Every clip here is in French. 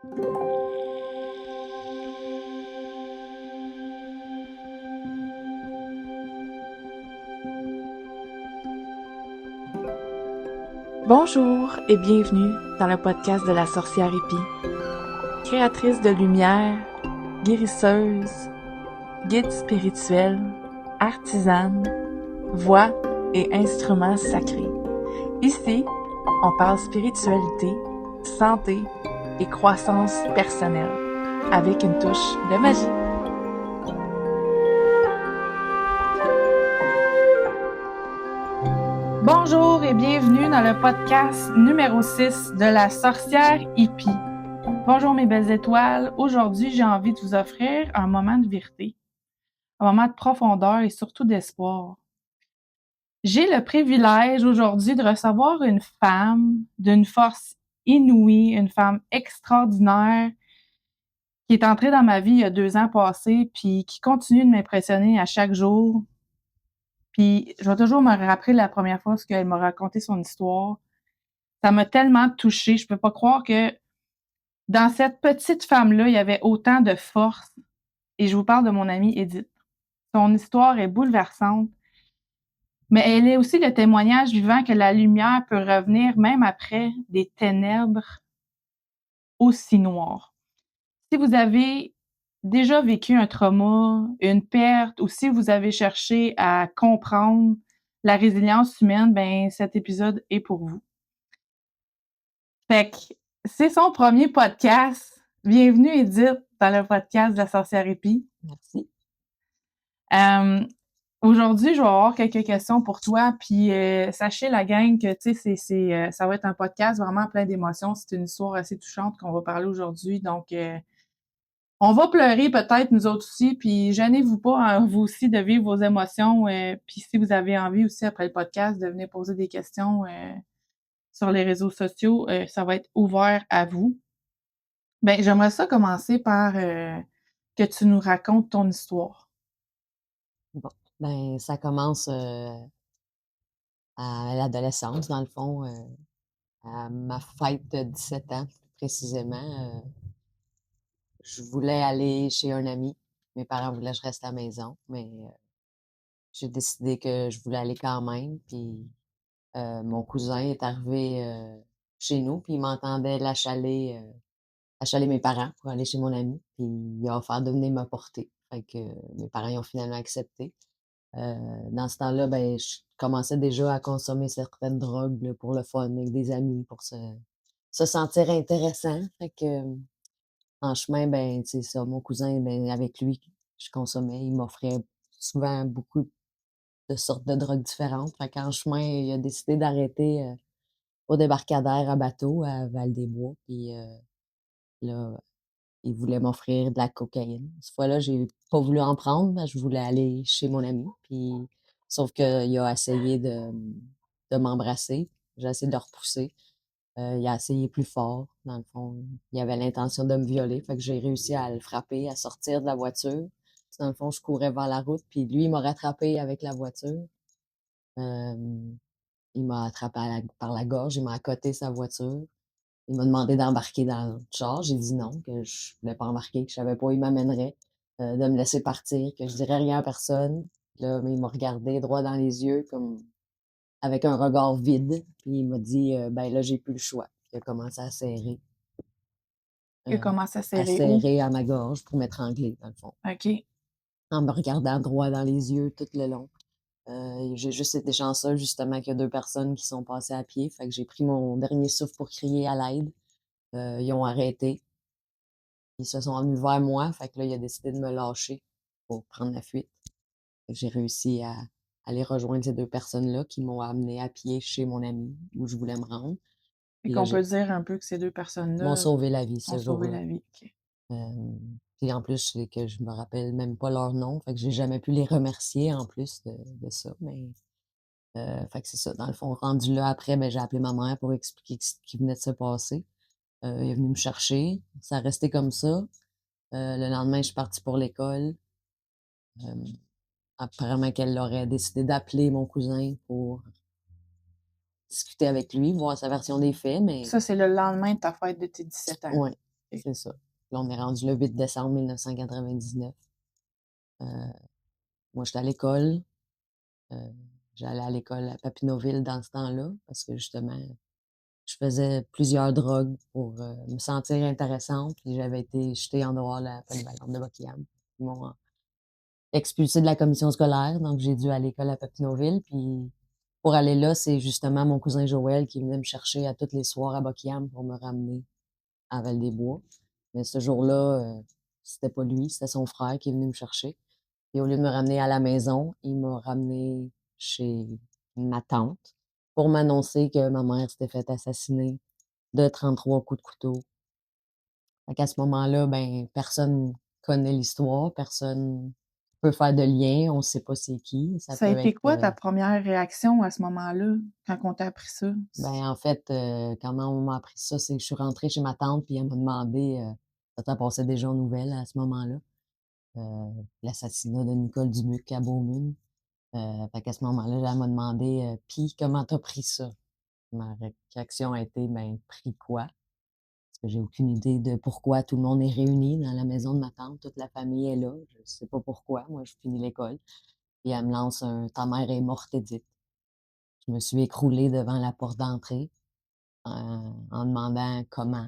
Bonjour et bienvenue dans le podcast de la sorcière Épi. Créatrice de lumière, guérisseuse, guide spirituel, artisane, voix et instruments sacrés. Ici, on parle spiritualité, santé et croissance personnelle, avec une touche de magie. Bonjour et bienvenue dans le podcast numéro 6 de la sorcière Épi. Bonjour mes belles étoiles, aujourd'hui j'ai envie de vous offrir un moment de vérité, un moment de profondeur et surtout d'espoir. J'ai le privilège aujourd'hui de recevoir une femme d'une force inouïe, une femme extraordinaire qui est entrée dans ma vie il y a 2 ans passés puis qui continue de m'impressionner à chaque jour. Puis je vais toujours me rappeler la première fois qu'elle m'a raconté son histoire. Ça m'a tellement touchée, je peux pas croire que dans cette petite femme-là, il y avait autant de force. Et je vous parle de mon amie Edith. Son histoire est bouleversante, mais elle est aussi le témoignage vivant que la lumière peut revenir même après des ténèbres aussi noires. Si vous avez déjà vécu un trauma, une perte, ou si vous avez cherché à comprendre la résilience humaine, ben cet épisode est pour vous. Fait que c'est son premier podcast. Bienvenue Edith dans le podcast de la sorcière Épi. Merci. Aujourd'hui, je vais avoir quelques questions pour toi, puis sachez la gang que tu sais ça va être un podcast vraiment plein d'émotions. C'est une histoire assez touchante qu'on va parler aujourd'hui, donc on va pleurer peut-être nous autres aussi, puis gênez-vous pas hein, vous aussi de vivre vos émotions. Puis si vous avez envie aussi après le podcast de venir poser des questions sur les réseaux sociaux, ça va être ouvert à vous. Ben j'aimerais ça commencer par que tu nous racontes ton histoire. Bon, ben ça commence à l'adolescence, dans le fond, à ma fête de 17 ans, plus précisément. Je voulais aller chez un ami. Mes parents voulaient que je reste à la maison, mais j'ai décidé que je voulais aller quand même. Puis mon cousin est arrivé chez nous, puis il m'entendait achaler mes parents pour aller chez mon ami. Puis il a offert de venir me porter. Fait que mes parents ils ont finalement accepté. Dans ce temps-là, ben, je commençais déjà à consommer certaines drogues là, pour le fun avec des amis, pour se sentir intéressant. Fait que, en chemin, ben, c'est ça, mon cousin, ben, avec lui, je consommais, il m'offrait souvent beaucoup de sortes de drogues différentes. Fait qu'en chemin, il a décidé d'arrêter au débarcadère à bateau à Val-des-Bois. Puis là, il voulait m'offrir de la cocaïne. Cette fois-là, j'ai pas voulu en prendre, je voulais aller chez mon ami. Puis, sauf qu'il a essayé de m'embrasser. J'ai essayé de le repousser. Il a essayé plus fort. Dans le fond, il avait l'intention de me violer. Fait que j'ai réussi à le frapper, à sortir de la voiture. Dans le fond, je courais vers la route, puis lui, il m'a rattrapé avec la voiture. Euh, il m'a attrapé par la gorge, il m'a accoté sa voiture. Il m'a demandé d'embarquer dans le char. J'ai dit non, que je voulais pas embarquer, que je savais pas où il m'amènerait, de me laisser partir, que je dirais rien à personne. Là, mais il m'a regardé droit dans les yeux, comme avec un regard vide. Puis il m'a dit, ben là, j'ai plus le choix. Puis il a commencé Il a commencé à à serrer où? serrer à ma gorge pour m'étrangler, dans le fond, OK. en me regardant droit dans les yeux tout le long. J'ai juste été chanceux, justement, qu'il y a deux personnes qui sont passées à pied. Fait que j'ai pris mon dernier souffle pour crier à l'aide. Ils ont arrêté. Ils se sont venus vers moi, fait que là, il a décidé de me lâcher pour prendre la fuite. Fait que j'ai réussi à aller rejoindre ces deux personnes-là qui m'ont amené à pied chez mon ami où je voulais me rendre. Et Puis là, qu'on peut dire un peu que ces deux m'ont personnes-là sauvé la vie ont ce sauvé jour-là. la vie. OK. Puis en plus, c'est que je me rappelle même pas leur nom, fait que j'ai jamais pu les remercier en plus de ça. Mais fait que c'est ça. Dans le fond, rendu là après, ben, j'ai appelé ma mère pour expliquer ce qui venait de se passer. Il est venu me chercher. Ça a resté comme ça. Le lendemain, je suis partie pour l'école. Euh, Apparemment qu'elle aurait décidé d'appeler mon cousin pour discuter avec lui, voir sa version des faits, mais Ça, c'est le lendemain de ta fête de tes 17 ans. ouais. OK. c'est ça. Là, on est rendu le 8 décembre 1999. Heu, moi, j'étais à l'école, heu, j'allais à l'école à Papineauville dans ce temps-là parce que justement, je faisais plusieurs drogues pour, me sentir intéressante, puis j'avais été jetée en dehors de la polyvalente de Buckingham. Ils m'ont expulsée de la commission scolaire, donc j'ai dû aller à l'école à Papineauville, puis pour aller là, c'est justement mon cousin Joël qui venait me chercher à tous les soirs à Buckingham pour me ramener à Val-des-Bois. Mais ce jour-là, c'était pas lui, c'était son frère qui est venu me chercher. Et au lieu de me ramener à la maison, il m'a ramené chez ma tante pour m'annoncer que ma mère s'était fait assassiner de 33 coups de couteau. Fait qu'à ce moment-là, ben, personne connaît l'histoire, personne peut faire de lien, on sait pas c'est qui. Ça Ça a peut été être, quoi ta première réaction à ce moment-là, quand on t'a appris ça? ben, en fait, comment on m'a appris ça, c'est que je suis rentrée chez ma tante, puis elle m'a demandé, ça passait déjà aux nouvelles à ce moment-là, l'assassinat de Nicole Dubuc à Beaumune. Fait qu'à ce moment-là, elle m'a demandé, «Puis comment t'as pris ça?» Ma réaction a été: «Ben, pris quoi?» Parce que j'ai aucune idée de pourquoi tout le monde est réuni dans la maison de ma tante, toute la famille est là, je sais pas pourquoi. Moi, je finis l'école, puis elle me lance un: «Ta mère est morte, Édith». Je me suis écroulée devant la porte d'entrée en demandant comment.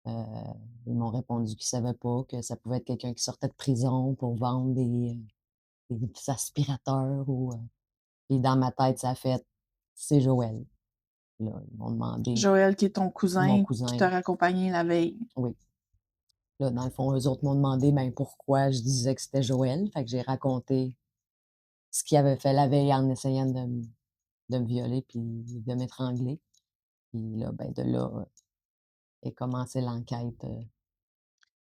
Heu, Ils m'ont répondu qu'ils savaient pas, que ça pouvait être quelqu'un qui sortait de prison pour vendre des aspirateurs ou, puis dans ma tête, ça a fait: «C'est Joël». Là, ils m'ont demandé Joël, qui est ton mon cousin qui cousin t'a raccompagné la veille. oui. Là, dans le fond, eux autres m'ont demandé, ben, pourquoi je disais que c'était Joël. Fait que j'ai raconté ce qu'il avait fait la veille en essayant de me violer puis de m'étrangler. Puis là, ben, de là, est commencé l'enquête,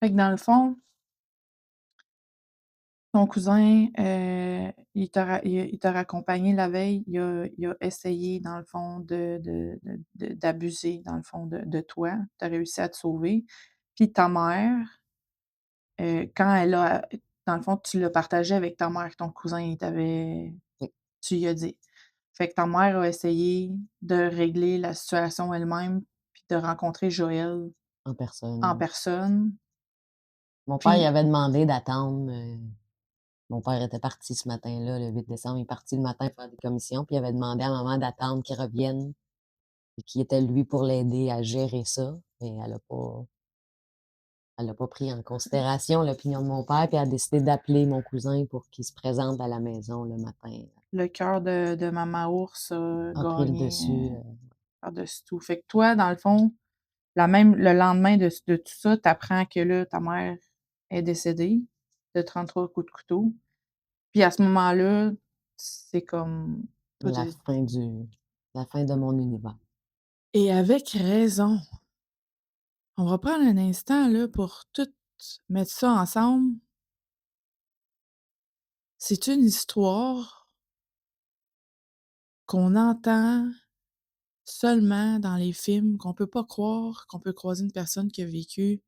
Fait que dans le fond, ton cousin, il t'a raccompagné la veille, il a essayé dans le fond d'abuser dans le fond de toi. Tu as réussi à te sauver. Puis ta mère, quand elle a dans le fond, tu l'as partagé avec ta mère, ton cousin, oui, tu lui as dit. Fait que ta mère a essayé de régler la situation elle-même, puis de rencontrer Joël en en personne. personne. Mon père, il Puis avait demandé d'attendre, mon père était parti ce matin-là, le 8 décembre, il est parti le matin faire des commissions, puis il avait demandé à maman d'attendre qu'il revienne et qui était lui pour l'aider à gérer ça. Mais elle a pas pris en considération l'opinion de mon père, puis elle a décidé d'appeler mon cousin pour qu'il se présente à la maison le matin. le cœur de Maman Ours a A pris le gagné, dessus, par-dessus tout. Fait que toi, dans le fond, le lendemain de tout ça, tu apprends que là, ta mère est décédée de 33 coups de couteau. Puis à ce moment-là, c'est comme tout la est fin du la fin de mon univers. et avec raison. On va prendre un instant là pour tout mettre ça ensemble. C'est une histoire qu'on entend seulement dans les films, qu'on peut pas croire qu'on peut croiser une personne qui a vécu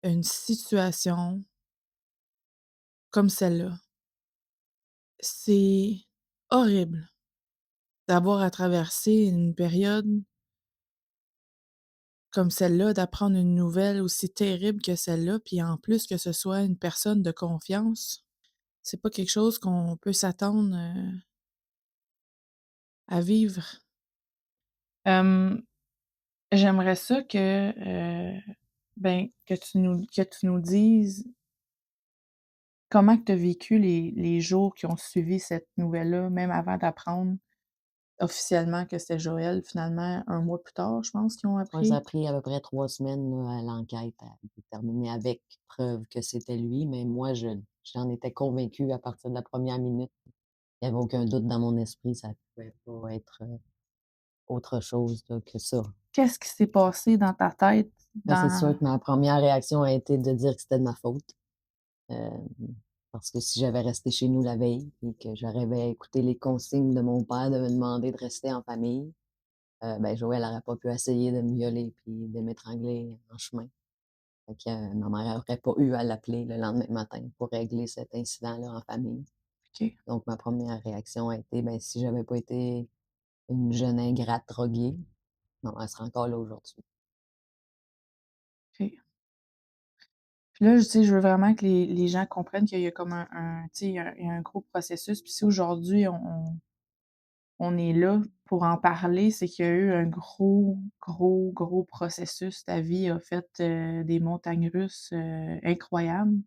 une situation comme celle-là. C'est horrible d'avoir à traverser une période comme celle-là, d'apprendre une nouvelle aussi terrible que celle-là, puis en plus que ce soit une personne de confiance. C'est pas quelque chose qu'on peut s'attendre, à vivre. Hem, J'aimerais ça que, ben, que tu nous dises comment que tu as vécu les jours qui ont suivi cette nouvelle-là, même avant d'apprendre officiellement que c'était Joël, finalement, un mois plus tard, je pense qu'ils ont Moi, ça a appris? pris à peu près 3 semaines, là, à l'enquête à déterminer avec preuve que c'était lui, mais moi, j'en étais convaincue à partir de la première minute. Il y avait aucun doute dans mon esprit, ça pouvait pas être, autre chose, là, que ça. Qu'est-ce qui s'est passé dans ta tête Ben, c'est sûr dans que ma première réaction a été de dire que c'était de ma faute, hem, parce que si j'avais resté chez nous la veille et que j'avais écouté les consignes de mon père de me demander de rester en famille, ben, Joël aurait pas pu essayer de me violer puis de m'étrangler en chemin. Fait que, ma mère aurait pas eu à l'appeler le lendemain matin pour régler cet incident-là en famille. OK. Donc ma première réaction a été, ben, si j'avais pas été une jeune ingrate droguée, ma mère serait encore là aujourd'hui. Puis là, tu sais, je veux vraiment que les gens comprennent qu'il y a comme tu sais, il y a un gros processus. Puis si aujourd'hui on est là pour en parler, c'est qu'il y a eu un gros, gros, gros processus. Ta vie a fait, des montagnes russes, incroyables.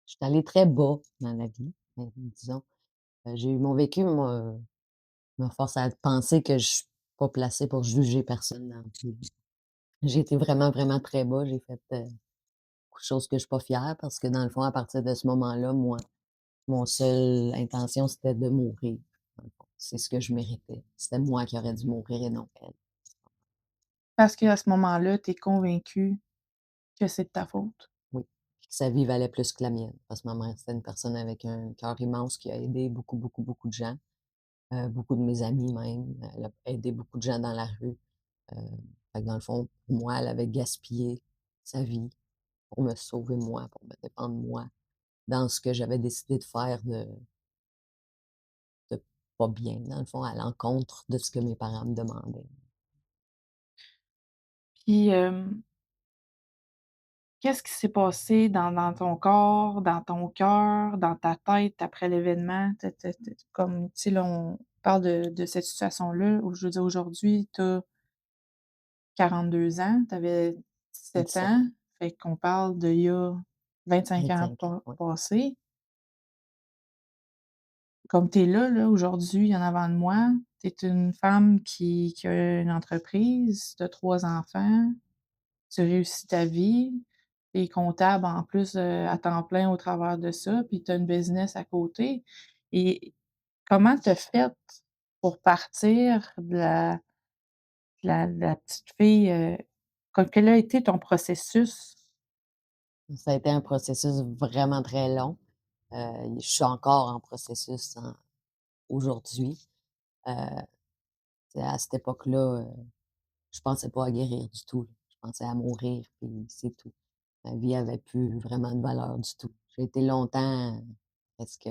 Je suis allée très bas dans la vie, disons. J'ai eu mon vécu me force à penser que je suis pas placée pour juger personne dans la vie. J'ai été vraiment, vraiment très bas. J'ai fait, beaucoup de choses que je suis pas fière parce que dans le fond, à partir de ce moment-là, moi, mon seule intention, c'était de mourir, dans le fond. C'est ce que je méritais. C'était moi qui aurais dû mourir et non elle. Parce qu'à ce moment-là, tu es convaincue que c'est de ta faute. Oui. Puis que sa vie valait plus que la mienne. Parce que ma mère, c'était une personne avec un cœur immense qui a aidé beaucoup, beaucoup, beaucoup de gens. Beaucoup de mes amis même. Elle a aidé beaucoup de gens dans la rue. Heu, fait que dans le fond, pour moi, elle avait gaspillé sa vie pour me sauver moi, pour me défendre moi, dans ce que j'avais décidé de faire de pas bien, dans le fond, à l'encontre de ce que mes parents me demandaient. Puis, qu'est-ce qui s'est passé dans ton corps, dans ton cœur, dans ta tête après l'événement? Tu comme, tu sais, là, on parle de cette situation-là, où je veux dire, aujourd'hui, tu as 42 ans, tu avais 17 17 ans, ans, fait qu'on parle d'il y a 25 ans 25 ans, ouais. passés. Comme tu es là, aujourd'hui, en avant de moi, tu es une femme qui a une entreprise, tu as 3 enfants, tu réussis ta vie, tu es comptable en plus, à temps plein au travers de ça, puis tu as une business à côté et comment tu as fait pour partir de la petite fille, quel a été ton processus? Ça a été un processus vraiment très long. Je suis encore en processus aujourd'hui. Heu, tu sais, à cette époque-là, je pensais pas à guérir du tout, là. Je pensais à mourir, puis c'est tout. Ma vie avait plus vraiment de valeur du tout. J'ai été longtemps, presque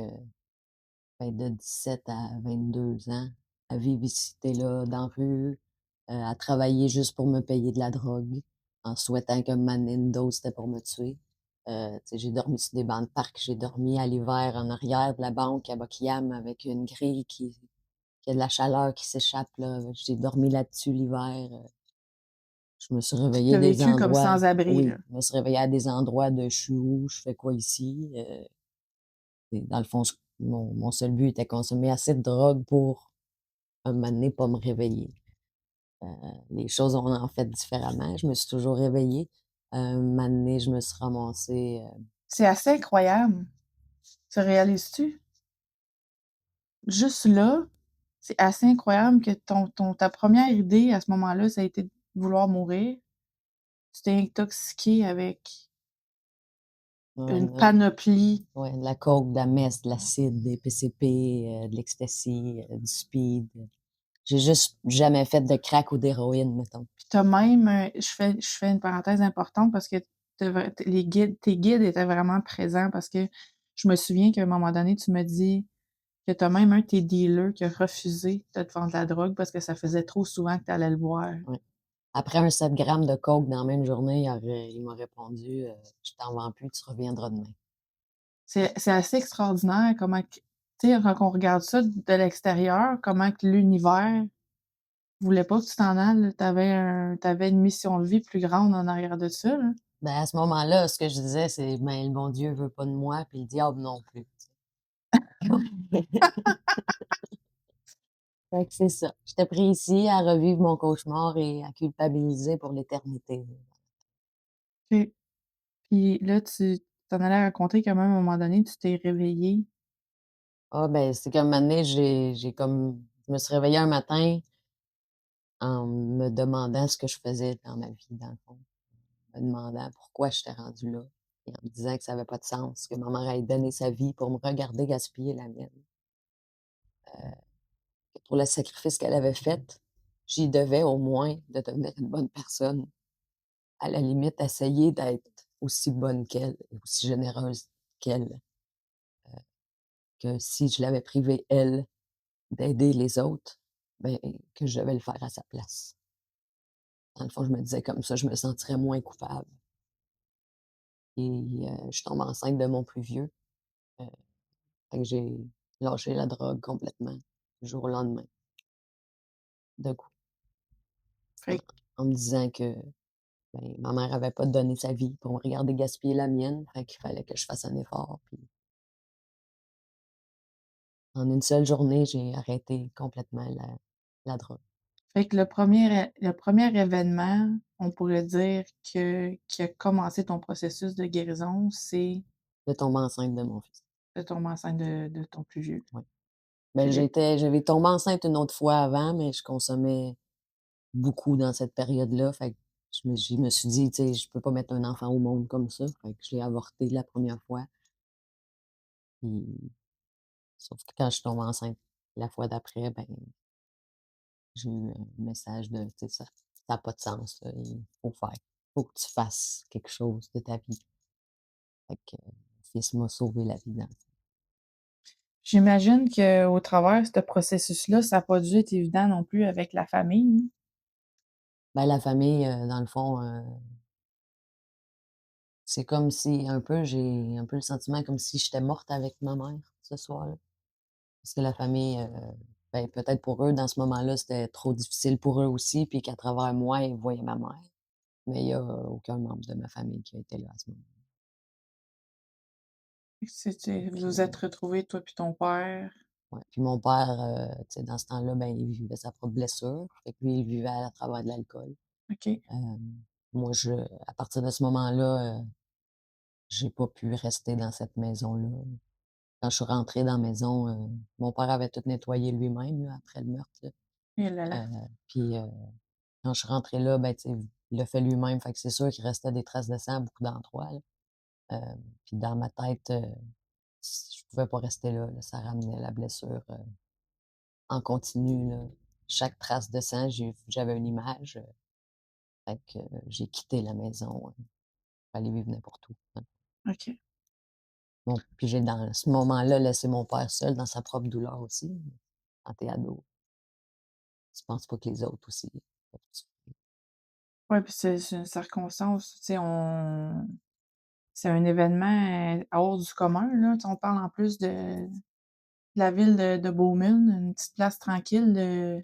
de 17 à 22 ans, à vivre ici et là, dans la rue, à travailler juste pour me payer de la drogue, en souhaitant qu'un moment donné, une dose, c'était pour me tuer. Tu sais, j'ai dormi sur des bancs de parc, j'ai dormi à l'hiver en arrière de la banque à Buckingham avec une grille qui a de la chaleur qui s'échappe, là. J'ai dormi là-dessus l'hiver. Je me suis Tu réveillée as des vécu comme endroits sans-abri, là. oui, je me suis réveillée à des endroits de: «Je suis où? Je fais quoi ici?» Et dans le fond, mon seul but était consommer assez de drogue pour, un moment donné, pas me réveiller. Heu, les choses ont en fait différemment. Je me suis toujours réveillée. Un moment donné, je me suis ramassée, C'est assez incroyable. Tu réalises-tu? Juste là, c'est assez incroyable que ta première idée à ce moment-là, ça a été de vouloir mourir. Tu t'es intoxiqué avec une ouais, panoplie. ouais, de la coke, de la meth, de l'acide, des PCP, de l'ecstasy, du speed. J'ai juste jamais fait de crack ou d'héroïne, mettons. Puis tu même, je fais une parenthèse importante parce que tu vra t les guides tes guides étaient vraiment présents parce que je me souviens qu'à un moment donné, tu me dis que tu as même un de tes dealers qui a refusé de te vendre la drogue parce que ça faisait trop souvent que tu allais le voir. Ouais. Après un 7 grammes de coke dans la même journée, il m'a répondu, «Je t'en vends plus, tu reviendras demain». C'est assez extraordinaire comment que tu sais, quand on regarde ça de l'extérieur, comment que l'univers voulait pas que tu t'en ailles. Tu avais une mission de vie plus grande en arrière de ça, là. Ben, à ce moment-là, ce que je disais, c'est: «Ben, le bon Dieu veut pas de moi, puis le diable non plus». Fait que c'est ça. J'étais pris ici à revivre mon cauchemar et à culpabiliser pour l'éternité. Puis puis là, tu t'en allais raconter quand même à un moment donné, tu t'es réveillée. Ah ben, c'est qu'à un moment donné, j'ai comme je me suis réveillée un matin en me demandant ce que je faisais dans ma vie, dans le fond. Me demandant pourquoi j'étais rendue là et en me disant que ça avait pas de sens, que ma mère ait donné sa vie pour me regarder gaspiller la mienne. Que pour le sacrifice qu'elle avait fait, j'y devais au moins de devenir une bonne personne. À la limite, essayer d'être aussi bonne qu'elle et aussi généreuse qu'elle. Que si je l'avais privée, elle, d'aider les autres, ben, que je devais le faire à sa place. Dans le fond, je me disais comme ça, je me sentirais moins coupable. et je tombe enceinte de mon plus vieux. Heu, fait que j'ai lâché la drogue complètement, du jour au lendemain, d'un coup, en Fait que en me disant que, ben, ma mère avait pas donné sa vie pour me regarder gaspiller la mienne, fait qu'il fallait que je fasse un effort, puis en une seule journée, j'ai arrêté complètement la drogue. fait que le premier événement, on pourrait dire qui a commencé ton processus de guérison, c'est De tomber enceinte de mon fils, de tomber enceinte de ton plus vieux, ouais. Ben, Philippe. j'avais tombé enceinte une autre fois avant, mais je consommais beaucoup dans cette période-là, fait que je me suis dit: «Tu sais, je peux pas mettre un enfant au monde comme ça», fait que je l'ai avorté la première fois, puis sauf que quand je suis tombée enceinte la fois d'après, ben, j'ai eu un message de: «Tu sais, ça a pas de sens, là, il faut que tu fasses quelque chose de ta vie». Fait que mon fils m'a sauvé la vie dans J'imagine qu'au travers ce processus-là, ça a pas dû être évident non plus avec la famille. ben, la famille, dans le fond, c'est comme si un peu j'ai un peu le sentiment comme si j'étais morte avec ma mère ce soir-là. Parce que la famille, ben, peut-être pour eux, dans ce moment-là, c'était trop difficile pour eux aussi, puis qu'à travers moi, ils voyaient ma mère. Mais il y a aucun membre de ma famille qui a été là à ce moment-là. C'était vous Donc, vous êtes retrouvés, toi puis ton père. ouais. Puis mon père, tu sais, dans ce temps-là, ben, il vivait sa propre blessure. Fait que lui, il vivait à travers de l'alcool. OK. Moi, à partir de ce moment-là, j'ai pas pu rester dans cette maison-là. Quand je suis rentrée dans la maison, mon père avait tout nettoyé lui-même, là, après le meurtre, là. Et là là. Puis, quand je suis rentrée là, ben, tu sais, il l'a fait lui-même, fait que c'est sûr qu'il restait des traces de sang à beaucoup d'endroits, là. Puis dans ma tête, je pouvais pas rester là, là, ça ramenait la blessure, en continu, là. Chaque trace de sang, j'avais une image, fait que j'ai quitté la maison, pour aller vivre n'importe où, hein. OK. Bon, puis j'ai dans ce moment-là laissé mon père seul dans sa propre douleur aussi. Quand tu es ado, tu penses pas que les autres aussi peuvent souffrir. Ouais, puis c'est une circonstance, tu sais, on c'est un événement, hors du commun, là. Tu sais, on parle en plus de la ville de Beaumont, une petite place tranquille de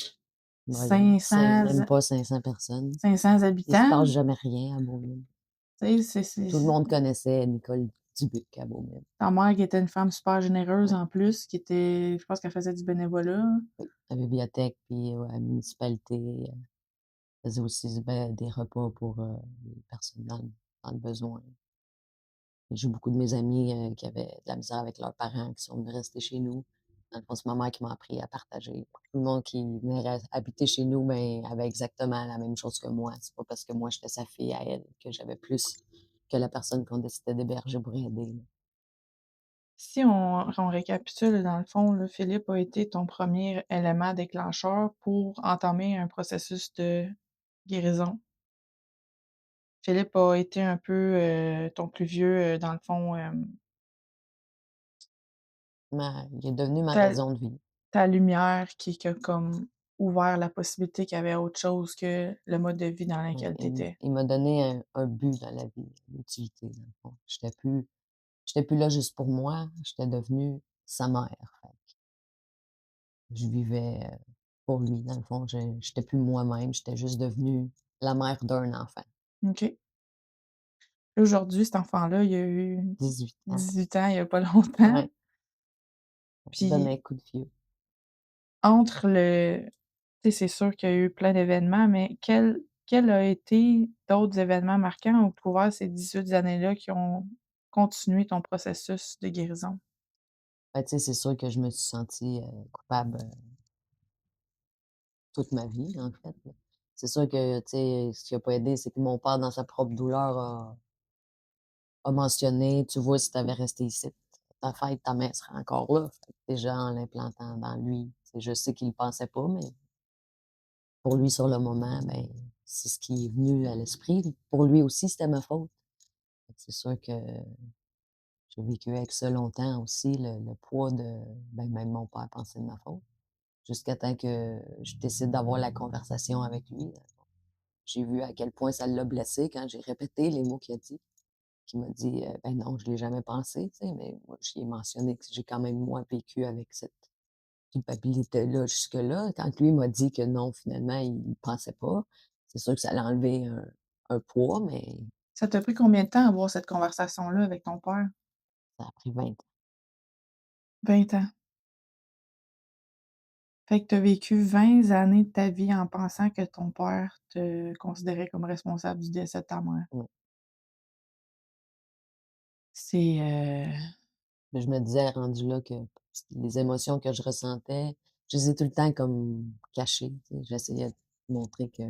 Moi, c'est 500 même pas 500 personnes. 500 Il se habitants. passe jamais rien à Beaumont. Tu sais, Tout le monde connaissait Nicole Dubuc à Beaumont. ta mère qui était une femme super généreuse Ouais, en plus, qui était je pense qu'elle faisait du bénévolat. oui. La bibliothèque, puis ouais, la municipalité, faisait aussi des repas pour, les personnes dans le besoin. J'ai beaucoup de mes amis, qui avaient de la misère avec leurs parents, qui sont venus rester chez nous. Dans le fond, c'est ma mère qui m'a appris à partager. Tout le monde qui venait habiter chez nous, ben, avait exactement la même chose que moi. C'est pas parce que moi, j'étais sa fille à elle que j'avais plus que la personne qu'on décidait d'héberger pour aider, là. Si on récapitule, dans le fond, là, Philippe a été ton premier élément déclencheur pour entamer un processus de guérison. Philippe a été un peu, ton plus vieux, dans le fond, Il est devenu ma ta raison de vie. ta lumière qui a comme ouvert la possibilité qu'il y avait autre chose que le mode de vie dans Ouais, lequel tu étais. il m'a donné un but dans la vie, une utilité, dans le fond. J'étais plus là juste pour moi, j'étais devenue sa mère. Fait que je vivais, pour lui, dans le fond. J'étais plus moi-même, j'étais juste devenue la mère d'un enfant. OK. Aujourd'hui, cet enfant-là, il a eu 18 ans. 18 ans, il y a pas longtemps. Ouais, donne Puis un coup de vieux. entre le tu sais, c'est sûr qu'il y a eu plein d'événements, mais quel a été d'autres événements marquants au travers ces 18 années-là qui ont continué ton processus de guérison? Tu sais, c'est sûr que je me suis sentie, coupable, toute ma vie, en fait, là. C'est sûr que, tu sais, ce qui a pas aidé, c'est que mon père, dans sa propre douleur, a mentionné: «Tu vois, si tu avais resté ici, ta fête, ta mère serait encore là». Fait que déjà, en l'implantant dans lui, tu sais, je sais qu'il le pensait pas, mais pour lui, sur le moment, ben, c'est ce qui est venu à l'esprit. Pour lui aussi, c'était ma faute. Fait que c'est sûr que j'ai vécu avec ça longtemps aussi, le poids de ben, même mon père pensait de ma faute. Jusqu'à temps que je décide d'avoir la conversation avec lui. J'ai vu à quel point ça l'a blessé quand j'ai répété les mots qu'il a dit. qui m'a dit, «Ben non, je l'ai jamais pensé», tu sais, mais moi, j'y ai mentionné que j'ai quand même, moi, vécu avec cette culpabilité-là jusque-là. Quand lui m'a dit que non, finalement, il pensait pas, c'est sûr que ça l'a enlevé un poids, mais Ça t'a pris combien de temps à avoir cette conversation-là avec ton père? ça a pris 20 ans. 20 ans. Fait que tu as vécu 20 années de ta vie en pensant que ton père te considérait comme responsable du décès de ta mère. Ouais. C'est, Mais je me disais rendu là que les émotions que je ressentais, je les ai tout le temps comme cachées, tu sais. J'essayais de montrer que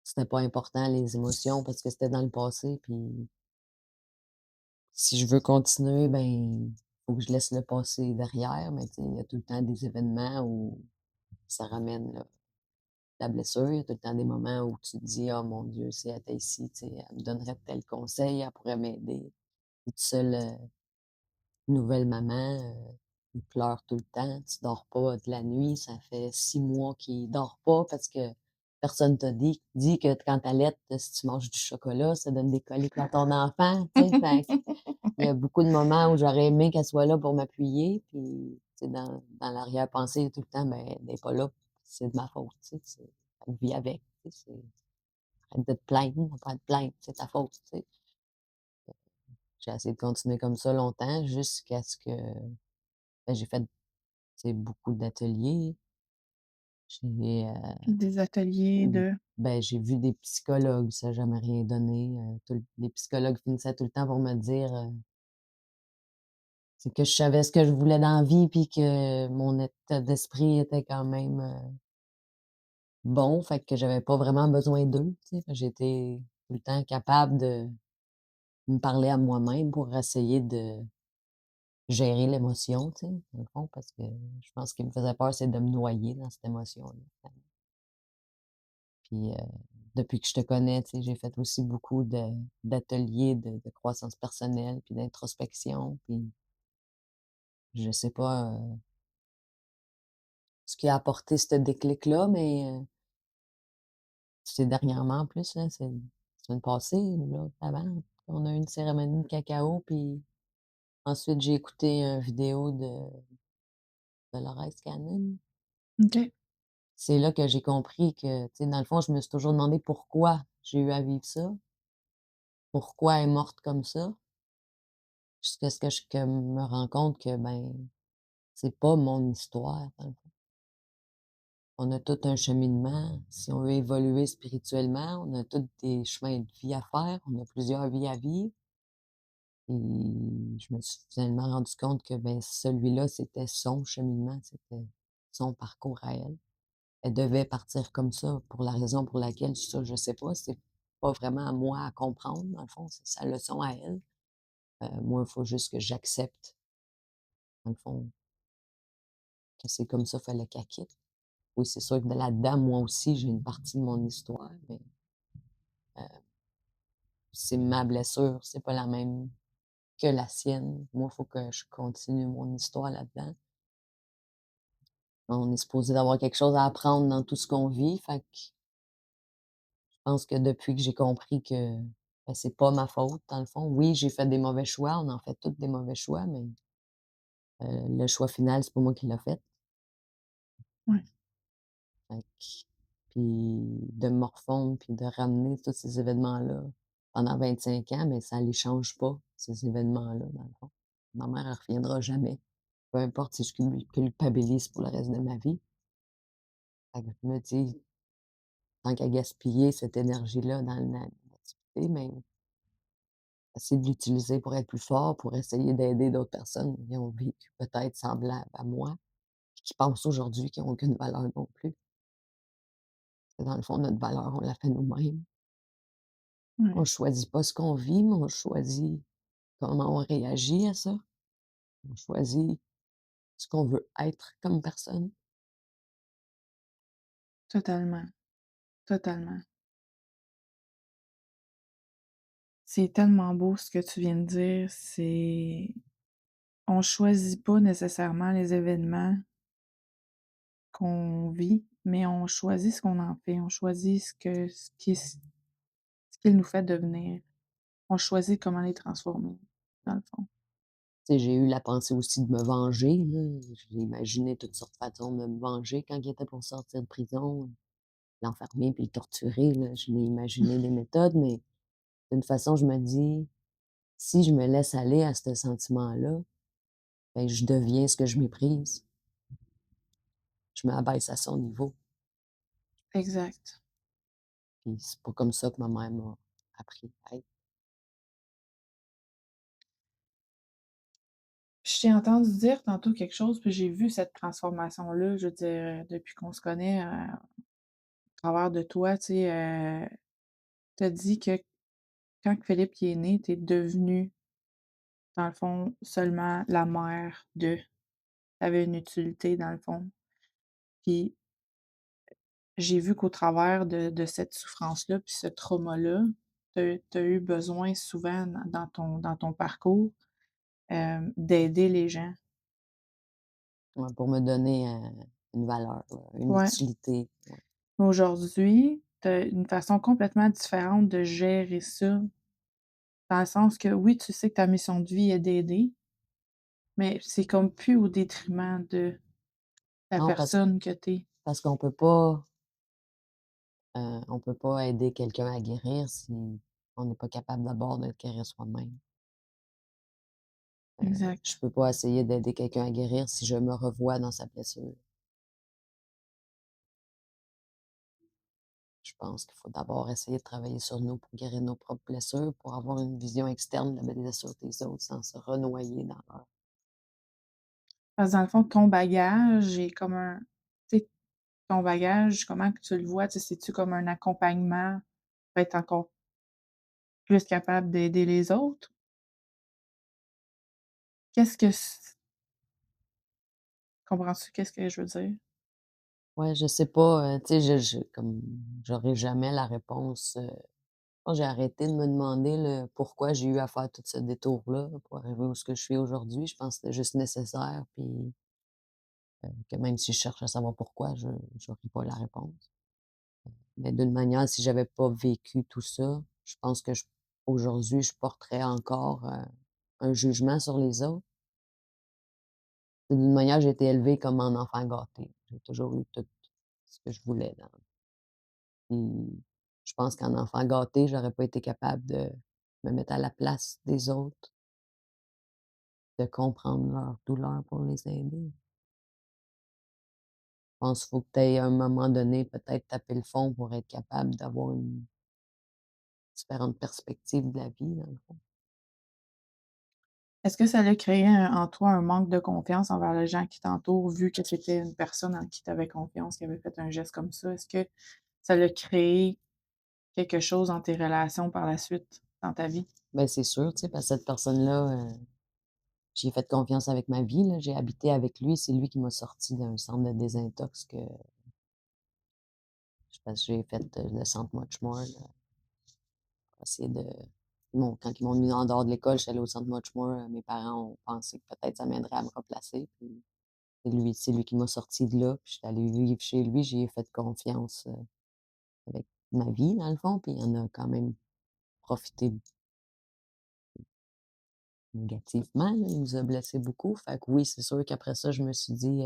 c'était pas important les émotions parce que c'était dans le passé, puis si je veux continuer, ben, faut que je laisse le passé derrière, mais tu sais, il y a tout le temps des événements où ça ramène la blessure. Il y a tout le temps des moments où tu te dis: «Oh mon Dieu, si elle était ici, tu sais, elle me donnerait tel conseil, elle pourrait m'aider». Tu es seule, nouvelle maman, il pleure tout le temps, tu dors pas de la nuit, ça fait 6 mois qu'il dort pas parce que personne t'a dit que quand tu allaites, si tu manges du chocolat, ça donne des coliques à ton enfant, tu sais? Fait il y a beaucoup de moments où j'aurais aimé qu'elle soit là pour m'appuyer, puis, tu sais, dans l'arrière-pensée, il y a tout le temps: «Ben, elle est pas là, c'est de ma faute», tu sais? Elle vit avec, tu sais? Arrête de te plaindre, pas te plaindre, c'est ta faute, tu sais? J'ai essayé de continuer comme ça longtemps jusqu'à ce que, ben, j'ai fait, tu sais, beaucoup d'ateliers. J'ai, des ateliers mmh, de ben, j'ai vu des psychologues, ça a jamais rien donné, les psychologues finissaient tout le temps pour me dire, c'est que je savais ce que je voulais dans la vie puis que mon état d'esprit était quand même, bon, fait que j'avais pas vraiment besoin d'eux, tu sais? Fait que j'étais tout le temps capable de me parler à moi-même pour essayer de gérer l'émotion, tu sais, dans le fond, parce que je pense ce qui me faisait peur, c'est de me noyer dans cette émotion-là. Puis, depuis que je te connais, tu sais, j'ai fait aussi beaucoup d'ateliers de croissance personnelle, puis d'introspection, puis je sais pas, ce qui a apporté ce déclic-là, mais, c'est dernièrement en plus, là, c'est semaine passée ou l'autre avant, on a eu une cérémonie de cacao, puis ensuite j'ai écouté une vidéo de Laurence Cannon. OK. C'est là que j'ai compris que, tu sais, dans le fond, je me suis toujours demandé pourquoi j'ai eu à vivre ça, pourquoi elle est morte comme ça. Jusqu'à ce que je me rends compte que, ben, c'est pas mon histoire, dans le fond. On a tout un cheminement. Si on veut évoluer spirituellement, on a tous des chemins de vie à faire, on a plusieurs vies à vivre. Et je me suis finalement rendu compte que, ben, celui-là, c'était son cheminement, c'était son parcours à elle. Elle devait partir comme ça pour la raison pour laquelle, ça, je sais pas, c'est pas vraiment à moi à comprendre, dans le fond, c'est sa leçon à elle. Moi, il faut juste que j'accepte, dans le fond, que c'est comme ça, fallait qu'elle quitte. Oui, c'est sûr que de là-dedans, moi aussi, j'ai une partie de mon histoire, mais, c'est ma blessure, c'est pas la même que la sienne. Moi, il faut que je continue mon histoire là-dedans. On est supposé d'avoir quelque chose à apprendre dans tout ce qu'on vit, fait que je pense que depuis que j'ai compris que, ben, c'est pas ma faute, dans le fond. Oui, j'ai fait des mauvais choix, on en fait tous des mauvais choix, mais, le choix final, c'est pas moi qui l'a fait. Ouais, Fait que puis de me refondre, puis de ramener tous ces événements-là pendant 25 ans, mais ça les change pas, ces événements-là, dans le fond. Ma mère, elle reviendra jamais, peu importe si je culpabilise pour le reste de ma vie. Fait que je me dis: «Tant qu'à gaspiller cette énergie-là dans le négativité, mais essayer de l'utiliser pour être plus fort, pour essayer d'aider d'autres personnes qui ont vécu peut-être semblable à moi, puis qui pensent aujourd'hui qu'ils ont aucune valeur non plus». Que dans le fond, notre valeur, on la fait nous-mêmes. On ouais, choisit pas ce qu'on vit, mais on choisit comment on réagit à ça. On choisit ce qu'on veut être comme personne. totalement, totalement. C'est tellement beau ce que tu viens de dire, c'est on choisit pas nécessairement les événements qu'on vit, mais on choisit ce qu'on en fait, on choisit ce qu'ils nous fait devenir. On choisit comment les transformer, dans le fond. Tu sais, j'ai eu la pensée aussi de me venger, là. J'ai imaginé toutes sortes de façons de me venger quand il était pour sortir de prison, l'enfermer puis le torturer, là. Je l'ai imaginé des méthodes, mais d'une façon, je me dis: «Si je me laisse aller à ce sentiment-là, ben, je deviens ce que je méprise. Je m'abaisse à son niveau». Exact. Puis c'est pas comme ça que ma mère m'a appris à être. Je t'ai entendu dire tantôt quelque chose, puis j'ai vu cette transformation-là, je veux dire, depuis qu'on se connaît, au travers de toi, tu sais, tu as dit que quand Philippe il est né, tu es devenue, dans le fond, seulement la mère de. Tu avais une utilité, dans le fond. Puis j'ai vu qu'au travers de cette souffrance-là, puis ce trauma-là, tu as eu besoin souvent dans ton parcours, d'aider les gens. Ouais, pour me donner, une valeur, une Ouais. utilité. Ouais. Aujourd'hui, tu as une façon complètement différente de gérer ça, dans le sens que oui, tu sais que ta mission de vie est d'aider, mais c'est comme plus au détriment de la Non, personne que tu es. parce on peut pas aider quelqu'un à guérir si on n'est pas capable d'abord de le guérir soi-même. Exact. Je peux pas essayer d'aider quelqu'un à guérir si je me revois dans sa blessure. Je pense qu'il faut d'abord essayer de travailler sur nous pour guérir nos propres blessures, pour avoir une vision externe de la blessure des autres sans se renoyer dans leur. Parce que dans le fond, ton bagage est comme un tu sais, ton bagage, comment que tu le vois? Tu sais, c'est-tu comme un accompagnement pour être encore plus capable d'aider les autres? Qu'est-ce que c Comprends-tu qu'est-ce que je veux dire? Ouais, je sais pas, tu sais, comme j'aurai jamais la réponse, quand j'ai arrêté de me demander le pourquoi j'ai eu à faire tout ce détour-là pour arriver où ce que je suis aujourd'hui. Je pense que c'était juste nécessaire, puis, que même si je cherche à savoir pourquoi, je j'aurais pas la réponse. Mais d'une manière, si j'avais pas vécu tout ça, je pense que aujourd'hui, je porterais encore, un jugement sur les autres. D'une manière, j'ai été élevée comme un enfant gâté. J'ai toujours eu tout ce que je voulais dans. Puis, je pense qu'en enfant gâté, j'aurais pas été capable de me mettre à la place des autres, de comprendre leur douleur pour les aider. Je pense qu'il faut que tu aies, à un moment donné, peut-être taper le fond pour être capable d'avoir une différente perspective de la vie, dans le fond. Est-ce que ça a créé en toi un manque de confiance envers les gens qui t'entourent, vu que c'était une personne en qui tu avais confiance, qui avait fait un geste comme ça? Est-ce que ça a créé quelque chose dans tes relations par la suite, dans ta vie? Ben, c'est sûr, tu sais, parce que cette personne-là, j'ai fait confiance avec ma vie, là. J'ai habité avec lui. C'est lui qui m'a sorti d'un centre de désintox que parce que j'ai fait, le centre Muchmore, là, pour essayer de quand ils m'ont mis en dehors de l'école, j'étais allée au centre Muchmore, mes parents ont pensé que peut-être ça m'aiderait à me replacer, puis c'est lui qui m'a sorti de là, puis j'étais allée vivre chez lui. J'ai fait confiance, avec ma vie, dans le fond, puis il en a quand même profité négativement, là. Il nous a blessés beaucoup. Fait que oui, c'est sûr qu'après ça, je me suis dit,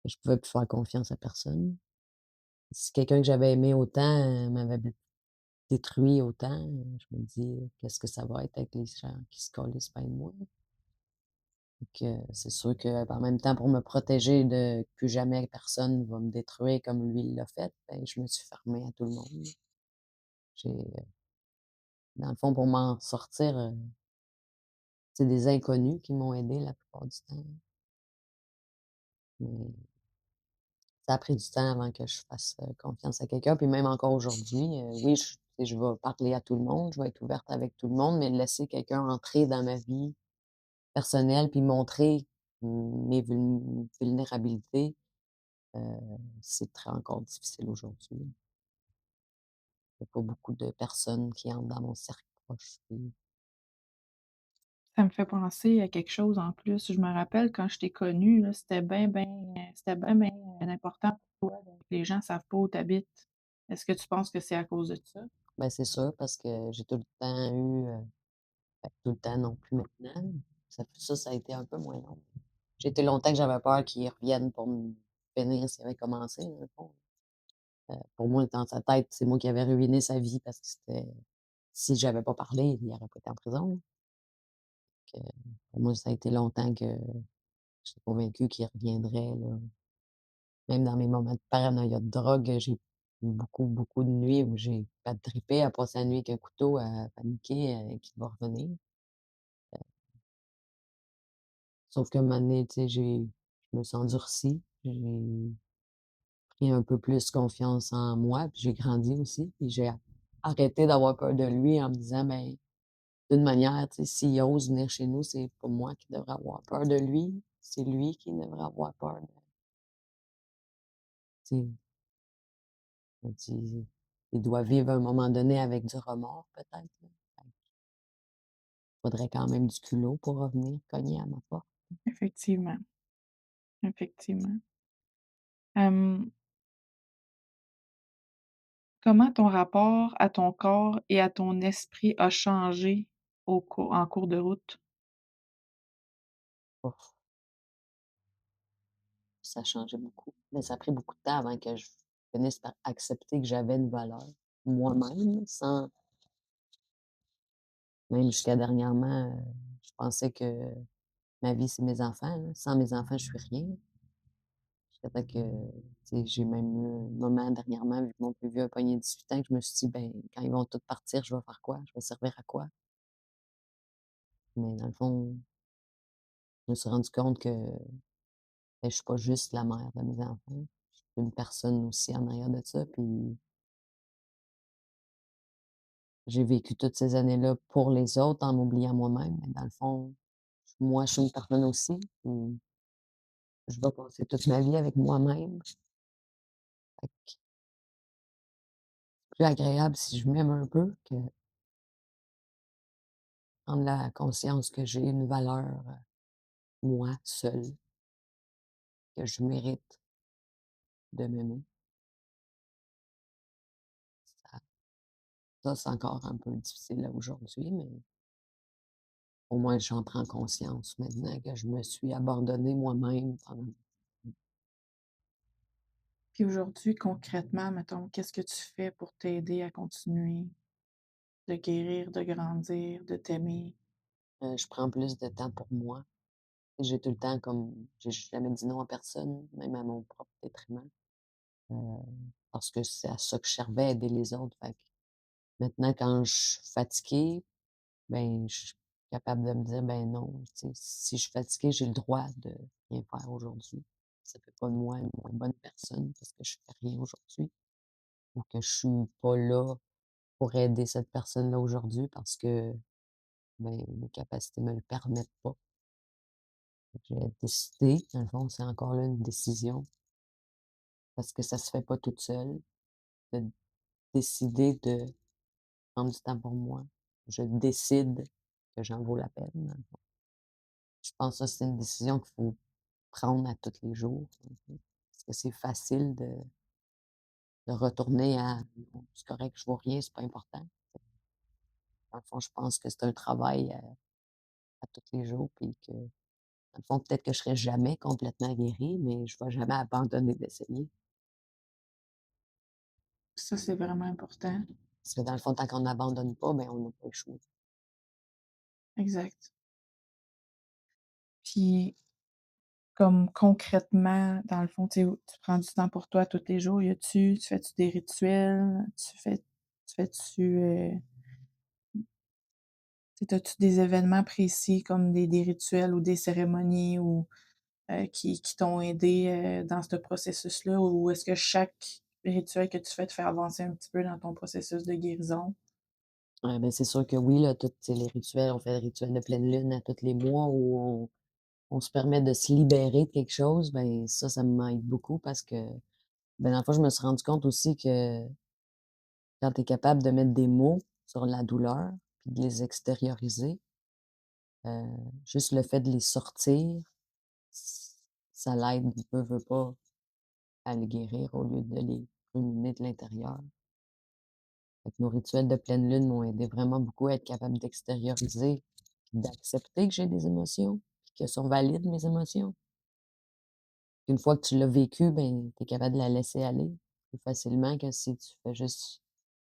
que je pouvais plus faire confiance à personne. Si quelqu'un que j'avais aimé autant, m'avait détruit autant, je me dis: «Qu'est-ce que ça va être avec les gens qui se calissent bien de moi?» Donc c'est sûr que, en même temps, pour me protéger de plus jamais personne va me détruire comme lui il l'a fait, ben, je me suis fermée à tout le monde. J'ai, dans le fond, pour m'en sortir, c'est des inconnus qui m'ont aidé la plupart du temps, mais ça a pris du temps avant que je fasse, confiance à quelqu'un. Puis même encore aujourd'hui, oui, tu sais, je vais parler à tout le monde, je vais être ouverte avec tout le monde, mais laisser quelqu'un entrer dans ma vie personnelle puis montrer mes vulnérabilités, heu, c'est très encore difficile aujourd'hui. Il y a pas beaucoup de personnes qui entrent dans mon cercle proche, puis Ça me fait penser à quelque chose en plus. Je me rappelle quand je t'ai connue, là, c'était bien, important pour toi. Donc les gens savent pas où tu habites. Est-ce que tu penses que c'est à cause de ça? Ben, c'est sûr parce que j'ai tout le temps eu, tout le temps non plus maintenant. Ça a été un peu moins long. J'ai été longtemps que j'avais peur qu'il revienne pour me finir s'il avait commencé, dans le fond. Pour moi, dans sa tête, c'est moi qui avais ruiné sa vie parce que si j'avais pas parlé, il aurait pas été en prison. Que pour moi, ça a été longtemps que j'étais convaincue qu'il reviendrait, là. Même dans mes moments de paranoïa de drogue, j'ai eu beaucoup, beaucoup de nuits où j'ai pas trippé, à passer la nuit avec un couteau, à paniquer, qu'il va revenir. Sauf qu'à un moment donné, tu sais, je me suis endurcie, j'ai pris un peu plus confiance en moi, puis j'ai grandi aussi, puis j'ai arrêté d'avoir peur de lui en me disant: «Ben, d'une manière, tu sais, s'il ose venir chez nous, c'est pas moi qui devrais avoir peur de lui, c'est lui qui devrait avoir peur de», tu sais, je me dis: «Il doit vivre un moment donné avec du remords peut-être, là». Fait faudrait quand même du culot pour revenir cogner à ma porte. Effectivement, effectivement. Hem, comment ton rapport à ton corps et à ton esprit a changé en cours de route? Ouf, ça a changé beaucoup, mais ça a pris beaucoup de temps avant que je finisse par accepter que j'avais une valeur moi-même, sans même jusqu'à dernièrement, je pensais que ma vie, c'est mes enfants, là. Sans mes enfants, je suis rien. Jusqu'à temps que, tu sais, j'ai même eu un moment dernièrement, vu que mon plus vieux a pogné 18 ans, que je me suis dit: «Ben, quand ils vont tous partir, je vais faire quoi? Je vais servir à quoi?» Mais dans le fond, je me suis rendu compte que, ben, je suis pas juste la mère de mes enfants. Je suis une personne aussi en arrière de ça, puis j'ai vécu toutes ces années-là pour les autres en m'oubliant moi-même, mais dans le fond, moi, je suis une personne aussi, puis je vais passer toute ma vie avec moi-même. Fait que plus agréable si je m'aime un peu que prendre la conscience que j'ai une valeur, moi, seule, que je mérite de m'aimer. Ça c'est encore un peu difficile, aujourd'hui, mais au moins j'en prends conscience maintenant que je me suis abandonnée moi-même pendant. Puis aujourd'hui, concrètement, mettons, qu'est-ce que tu fais pour t'aider à continuer de guérir, de grandir, de t'aimer? Je prends plus de temps pour moi. J'ai tout le temps comme j'ai jamais dit non à personne, même à mon propre détriment, heu, parce que c'est à ça que je servais, à aider les autres. Fait que maintenant quand je suis fatiguée, ben, je suis capable de me dire: «Ben non, tu sais, si je suis fatiguée, j'ai le droit de rien faire aujourd'hui. Ça fait pas de moi une moins bonne personne parce que je fais rien aujourd'hui ou que je suis pas là pour aider cette personne-là aujourd'hui parce que, ben, mes capacités me le permettent pas». J'ai décidé, dans le fond, c'est encore là une décision parce que ça se fait pas toute seule, de décider de prendre du temps pour moi. Je décide que j'en vaux la peine, dans le fond. Je pense que ça, c'est une décision qu'il faut prendre à tous les jours, parce que c'est facile de retourner à: «Bon, c'est correct, je vaux rien, c'est pas important». Dans le fond, je pense que c'est un travail à tous les jours, puis que, dans le fond, peut-être que je serai jamais complètement guérie, mais je vais jamais abandonner d'essayer. Ça, c'est vraiment important. Parce que dans le fond, tant qu'on n'abandonne pas, ben, on n'a pas échoué. Exact. Puis, comme concrètement, dans le fond, tu prends du temps pour toi tous les jours. Tu fais-tu des rituels? Tu fais-tu, as-tu des événements précis comme des rituels ou des cérémonies ou qui t'ont aidé, dans ce processus-là? Ou est-ce que chaque rituel que tu fais te fait avancer un petit peu dans ton processus de guérison? Ben, c'est sûr que oui, là, tous, tu sais, les rituels, on fait le rituel de pleine lune à tous les mois où on se permet de se libérer de quelque chose, ben, ça m'aide beaucoup parce que, ben, dans le fond, je me suis rendu compte aussi que quand tu es capable de mettre des mots sur la douleur, puis de les extérioriser, juste le fait de les sortir, ç ça l'aide, veut pas, à les guérir au lieu de les ruminer de l'intérieur. Fait que nos rituels de pleine lune m'ont aidé vraiment beaucoup à être capable d'extérioriser, puis d'accepter que j'ai des émotions, puis que sont valides mes émotions. Une fois que tu l'as vécu, ben, tu es capable de la laisser aller plus facilement que si tu fais juste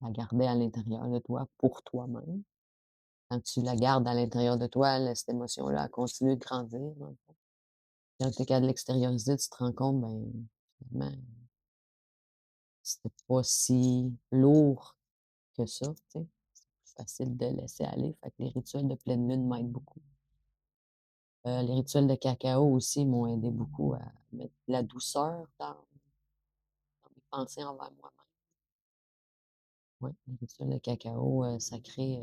la garder à l'intérieur de toi pour toi-même. Quand tu la gardes à l'intérieur de toi, cette émotion-là, elle continue de grandir, dans le fond. Quand tu es capable de l'extérioriser, tu te rends compte, ben, finalement, c'était pas si lourd que ça, tu sais. C'est plus facile de laisser aller. Fait que les rituels de pleine lune m'aident beaucoup. Les rituels de cacao aussi m'ont aidé beaucoup à mettre de la douceur dans mes pensées envers moi-même. Ouais, les rituels de cacao, sacrés,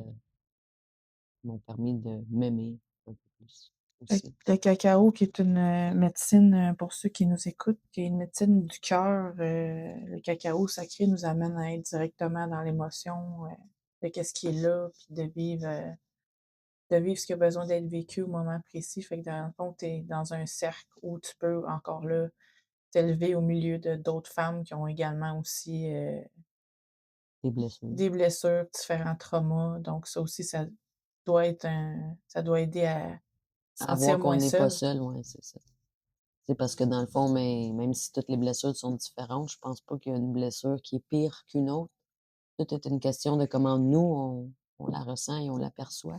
m'ont permis de m'aimer un peu plus aussi. Le cacao qui est une, médecine, pour ceux qui nous écoutent, qui est une médecine du cœur, le cacao sacré nous amène à être directement dans l'émotion, de qu'est-ce qui est là, puis de vivre ce qui a besoin d'être vécu au moment précis. Fait que dans le fond, tu es dans un cercle où tu peux encore là, t'élever au milieu de d'autres femmes qui ont également aussi, Des blessures. des blessures, différents traumas. Donc ça aussi, ça doit aider à se À voir sentir qu'on moins n'est pas seul. seul, ouais, c'est ça. C'est parce que dans le fond, mais même si toutes les blessures sont différentes, je pense pas qu'il y a une blessure qui est pire qu'une autre. Tout est une question de comment nous, on la ressent et on l'aperçoit.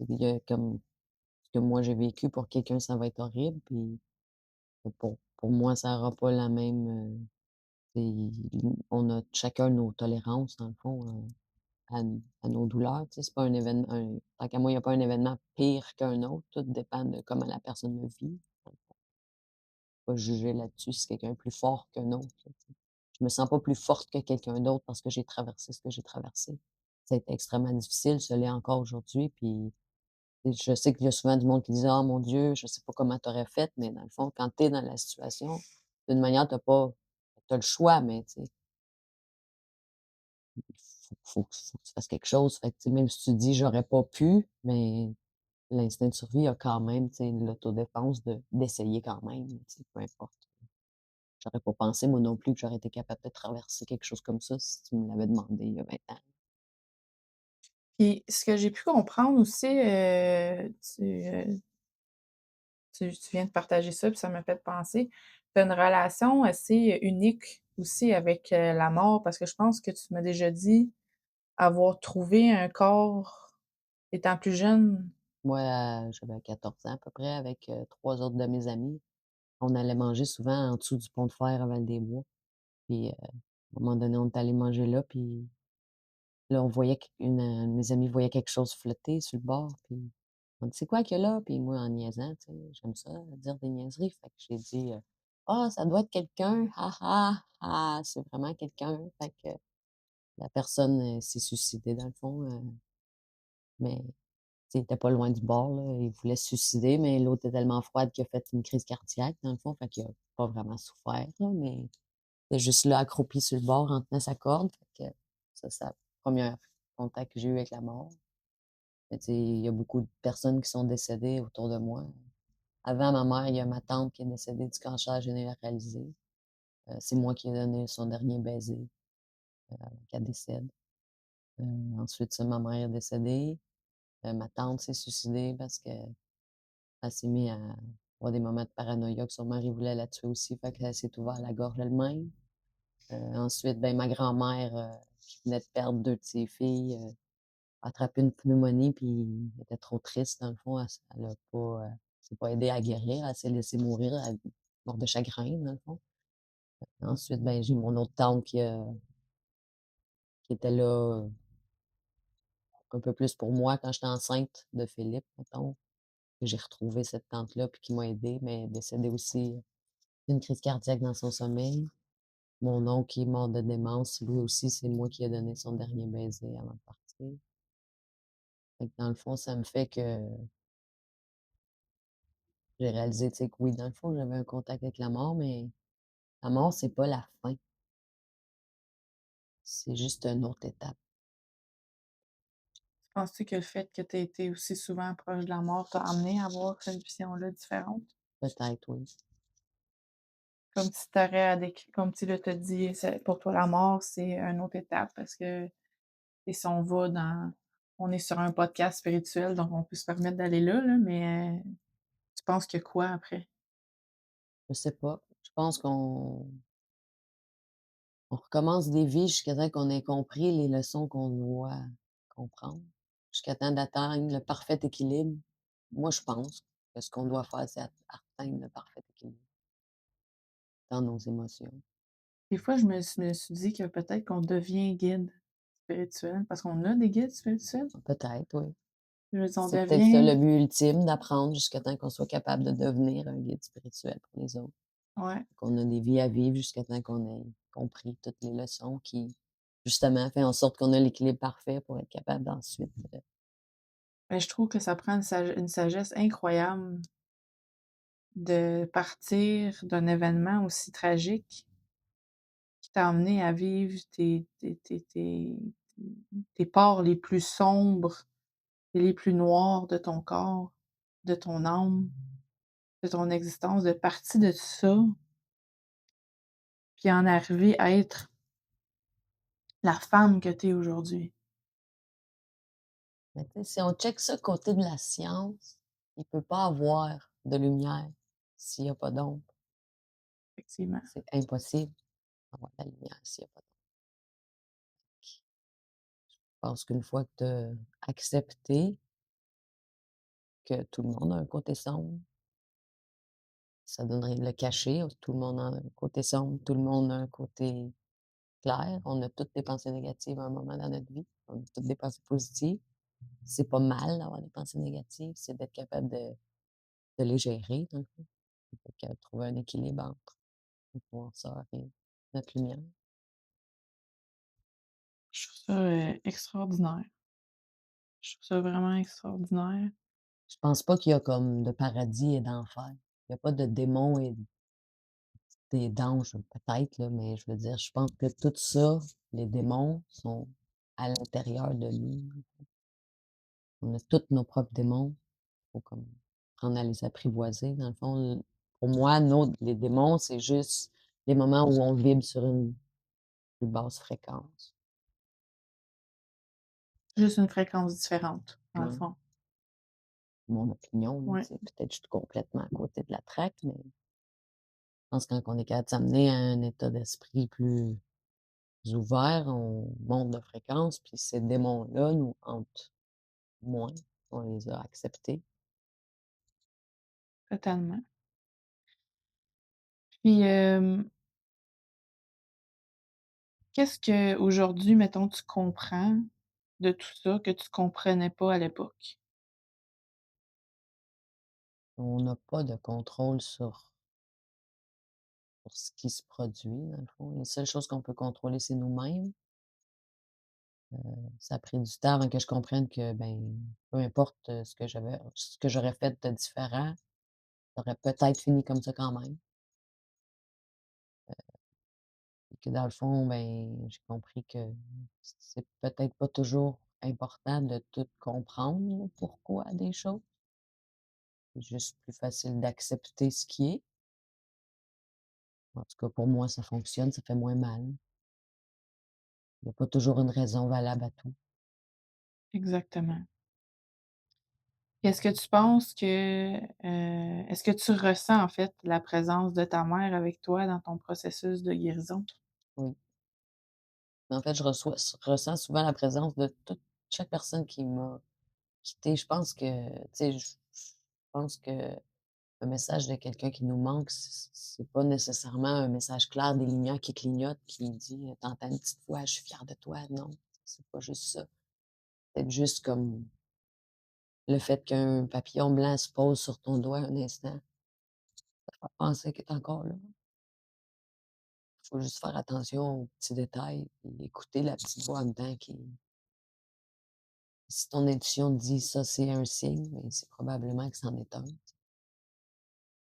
Il y a comme ce que moi j'ai vécu, pour quelqu'un, ça va être horrible, puis pour moi, ça aura pas la même, on a chacun nos tolérances, dans le fond, à nos douleurs, tu sais. C'est pas un événement, tant qu'à moi, il y a pas un événement pire qu'un autre. Tout dépend de comment la personne le vit. Pas juger là-dessus si quelqu'un est plus fort qu'un autre, là, tu sais. Je me sens pas plus forte que quelqu'un d'autre parce que j'ai traversé ce que j'ai traversé. Ça a été extrêmement difficile, ça l'est encore aujourd'hui, puis je sais qu'il y a souvent du monde qui dit: «Ah mon Dieu, je sais pas comment tu aurais fait», mais dans le fond, quand tu es dans la situation, d'une manière, tu as le choix, mais tu sais, faut que tu fasses quelque chose. Fait que, tu sais, même si tu dis: «J'aurais pas pu», mais l'instinct de survie a quand même, tu sais, l'autodéfense d'essayer quand même, tu sais, peu importe. J'aurais pas pensé moi non plus que j'aurais été capable de traverser quelque chose comme ça si tu me l'avais demandé il y a 20 ans. Puis ce que j'ai pu comprendre aussi, tu viens de partager ça, puis ça m'a fait penser. Tu as une relation assez unique aussi avec, la mort parce que je pense que tu m'as déjà dit avoir trouvé un corps étant plus jeune. Moi, j'avais 14 ans à peu près avec, 3 autres de mes amis. On allait manger souvent en dessous du pont de fer à Val-des-Bois. Puis, à un moment donné, on est allés manger là, puis là, on voyait une de mes amies voyait quelque chose flotter sur le bord, puis on dit: «C'est quoi qu'il y a là?» Puis moi, en niaisant, tu sais, j'aime ça dire des niaiseries, fait que j'ai dit, «Ah, ça doit être quelqu'un, ha ha, ah, c'est vraiment quelqu'un». Fait que la personne, s'est suicidée dans le fond, mais tu sais, il était pas loin du bord, là. Il voulait se suicider, mais l'eau était tellement froide qu'il a fait une crise cardiaque, dans le fond, fait qu'il a pas vraiment souffert, là, mais il était juste là, accroupi sur le bord, en tenant sa corde. Fait que ça, c'est la 1re contact que j'ai eu avec la mort. Mais tu sais, il y a beaucoup de personnes qui sont décédées autour de moi. Avant ma mère, il y a ma tante qui est décédée du cancer généralisé. C'est moi qui ai donné son dernier baiser, avant qu'elle décède. Ensuite ça, ma mère est décédée. Ma tante s'est suicidée parce qu'elle s'est mis à avoir des moments de paranoïa que son mari voulait la tuer aussi, fait qu'elle s'est ouvert la gorge elle-même. Ensuite, ben, ma grand-mère, qui venait de perdre 2 de ses filles, a attrapé une pneumonie, puis elle était trop triste dans le fond. Elle a pas, s'est pas aidée à guérir, elle s'est laissée mourir, elle morte de chagrin dans le fond. Ensuite, ben, j'ai mon autre tante qui était là, un peu plus pour moi quand j'étais enceinte de Philippe, mettons, que j'ai retrouvé cette tante-là puis qui m'a aidée, mais elle est décédée aussi, d'une crise cardiaque dans son sommeil. Mon oncle qui est mort de démence, lui aussi, c'est moi qui ai donné son dernier baiser avant de partir. Fait que dans le fond, ça me fait que j'ai réalisé, tu sais, que oui, dans le fond, j'avais un contact avec la mort, mais la mort, c'est pas la fin. C'est juste une autre étape. Penses-tu que le fait que tu aies été aussi souvent proche de la mort t'a amené à avoir cette vision-là différente? Peut-être, oui. Comme si tu aurais à comme tu l'as dit, c'est pour toi, la mort, c'est une autre étape parce que Et si on va dans on est sur un podcast spirituel, donc on peut se permettre d'aller là, mais tu penses que quoi après? Je sais pas. Je pense qu'on recommence des vies jusqu'à temps qu'on ait compris les leçons qu'on doit comprendre, jusqu'à temps d'atteindre le parfait équilibre. Moi, je pense que ce qu'on doit faire, c'est atteindre le parfait équilibre dans nos émotions. Des fois, je me suis dit que peut-être qu'on devient guide spirituel parce qu'on a des guides spirituels. Peut-être, oui. Je veux dire, on C'est peut-être ça devient le but ultime, d'apprendre jusqu'à temps qu'on soit capable de devenir un guide spirituel pour les autres. ouais. Qu'on a des vies à vivre jusqu'à temps qu'on ait compris toutes les leçons qui, justement, fait en sorte qu'on a l'équilibre parfait pour être capable d'ensuite, Ben, je trouve que ça prend une sagesse incroyable de partir d'un événement aussi tragique qui t'a amené à vivre tes parts les plus sombres et les plus noires de ton corps, de ton âme, de ton existence, de partir de ça, puis en arriver à être la femme que tu es aujourd'hui. mais tu sais, si on check ça côté de la science, il peut pas avoir de lumière s'il y a pas d'ombre. Effectivement. C'est impossible d'avoir de la lumière s'il y a pas d'ombre. Je pense qu'une fois que tu as accepté que tout le monde a un côté sombre, ça donnerait le cacher, tout le monde a un côté sombre, tout le monde a un côté clair. On a toutes des pensées négatives à un moment dans notre vie. On a toutes des pensées positives. C'est pas mal d'avoir des pensées négatives, c'est d'être capable de les gérer, dans le fond. Fait que trouver un équilibre entre notre noirceur et notre lumière. Je trouve ça, extraordinaire. Je trouve ça vraiment extraordinaire. Je pense pas qu'il y a comme de paradis et d'enfer. Il y a pas de démons et des d'anges, peut-être, là, mais je veux dire, je pense que tout ça, les démons sont à l'intérieur de nous. On a tous nos propres démons. Faut comme apprendre à les apprivoiser. Dans le fond, pour moi, les démons, c'est juste les moments où on vibre sur une plus basse fréquence. Juste une fréquence différente, dans le Ouais. fond. Mon opinion, là, Ouais, tu sais, peut-être je suis complètement à côté de la traque, mais je pense que quand on est capable de s'amener à un état d'esprit plus ouvert, on monte de fréquence, puis ces démons-là nous hantent moins. On les a acceptés. totalement. Puis, qu'est-ce qu'aujourd'hui, mettons, tu comprends de tout ça que tu comprenais pas à l'époque? On n'a pas de contrôle sur ce qui se produit, dans le fond. Les seules choses qu'on peut contrôler, c'est nous-mêmes. Ça a pris du temps avant que je comprenne que, ben, peu importe, ce que j'aurais fait de différent, ça aurait peut-être fini comme ça quand même. Et que dans le fond, ben, j'ai compris que c'est peut-être pas toujours important de tout comprendre, le pourquoi des choses. C'est juste plus facile d'accepter ce qui est. En tout cas, pour moi, ça fonctionne, ça fait moins mal. Il y a pas toujours une raison valable à tout. Exactement. Est-ce que tu penses que, est-ce que tu ressens, en fait, la présence de ta mère avec toi dans ton processus de guérison? Oui. Mais en fait, ressens souvent la présence de toute chaque personne qui m'a quittée. Je pense que, tu sais, je pense que un message de quelqu'un qui nous manque, c'est pas nécessairement un message clair, des lumières qui clignotent, qui dit: «Tu une petite voix, je suis fière de toi». Non, c'est pas juste ça. Peut-être juste comme le fait qu'un papillon blanc se pose sur ton doigt un instant, ça fait penser qu'il est encore là. Faut juste faire attention aux petits détails et écouter la petite voix en dedans qui si ton intuition te dit: «Ça, c'est un signe», mais c'est probablement que c'en est un.